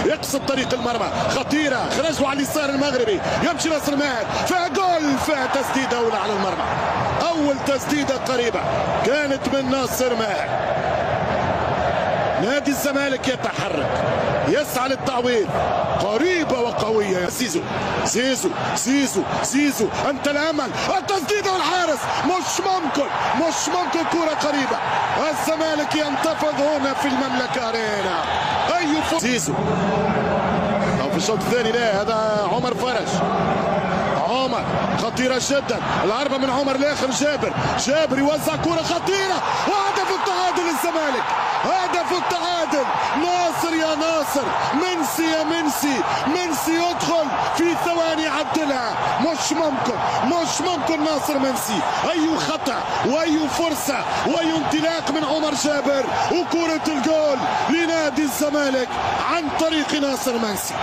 يقصد طريق المرمى خطيرة، خرجوا على اليسار المغربي، يمشي ناصر ماهر، فيها جول، فيها تسديدة أولى على المرمى. أول تسديدة قريبة كانت من ناصر ماهر. نادي الزمالك يتحرك، يسعى للتعويض، قريبة وقوية. زيزو زيزو زيزو زيزو، أنت الأمل، التسديدة والحارس، مش ممكن كرة قريبة. الزمالك ينتفض هنا في المملكة أرينا. زيزو أو في الشوط الثاني، لا هذا عمر فرج. عمر خطيرة جدا، العربة من عمر لاخر جابر يوزع كرة خطيرة، وهدف التعادل للزمالك، هدف التعادل. ناصر يا ناصر، منسي يا منسي يدخل في ثواني عدلها. مش ممكن ناصر منسي. أي خطأ وأي فرصة وأي انطلاق من عمر جابر، وكرة الجول لنادي الزمالك عن طريق ناصر منسي.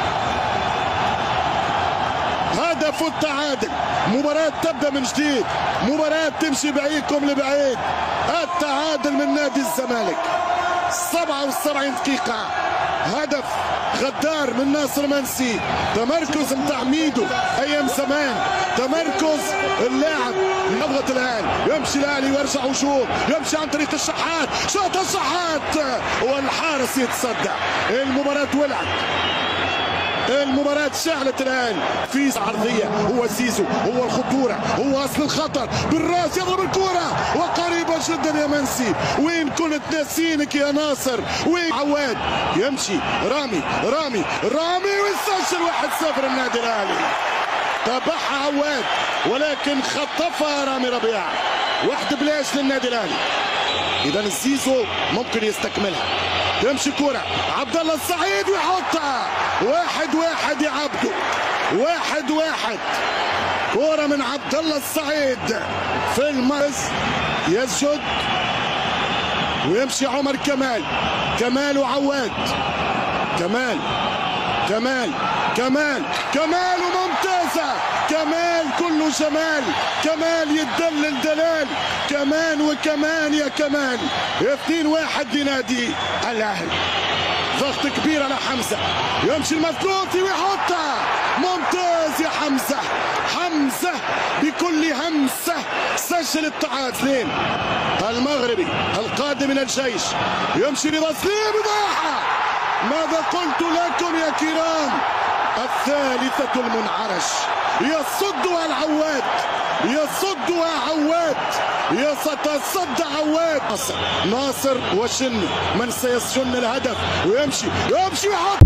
هدف التعادل. مباراة تبدأ من جديد، مباراة تمشي بعيدكم لبعيد. التعادل من نادي الزمالك 77 دقيقة، هدف غدار من ناصر منسي. تمركز متاع ميدو ايام زمان، تمركز اللاعب يضغط الان، يمشي الاهلي ويرجع وشوط، يمشي عن طريق الشحات، شاط الشحات والحارس يتصدى. المباراة ولعت، المباراة شعلت الآن في عرضية. هو زيزو، هو الخطورة، هو أصل الخطر، بالراس يضرب الكرة وقريبة جدا يا منسي. وين كنت ناسينك يا ناصر؟ وين عواد؟ يمشي رامي ويسجل 1-0 النادي الأهلي. تابعها عواد ولكن خطفها رامي ربيعة. 1-0 للنادي الأهلي. إذا الزيزو ممكن يستكملها. يمشي كرة عبد الله السعيد ويحطها 1-1 يا عبدو. 1-1 كرة من عبد الله السعيد في المرز، يسجد ويمشي عمر كمال وعواد، كمال وممتازة، كمال كله جمال، كمال يتدلل دلال، كمان يا كمال. 2-1 لنادي الأهلي. ضغط كبير على حمزة، يمشي المثلوثي ويحطها. ممتاز يا حمزة بكل همسة سجل التعادل. المغربي القادم من الجيش، يمشي رضا سليم وضاحة. ماذا قلت لكم يا كرام؟ الثالثة المنعرش، يصدها العواد، يتصدى عواد. ناصر وشني، من سيسجن الهدف، ويمشي ويحط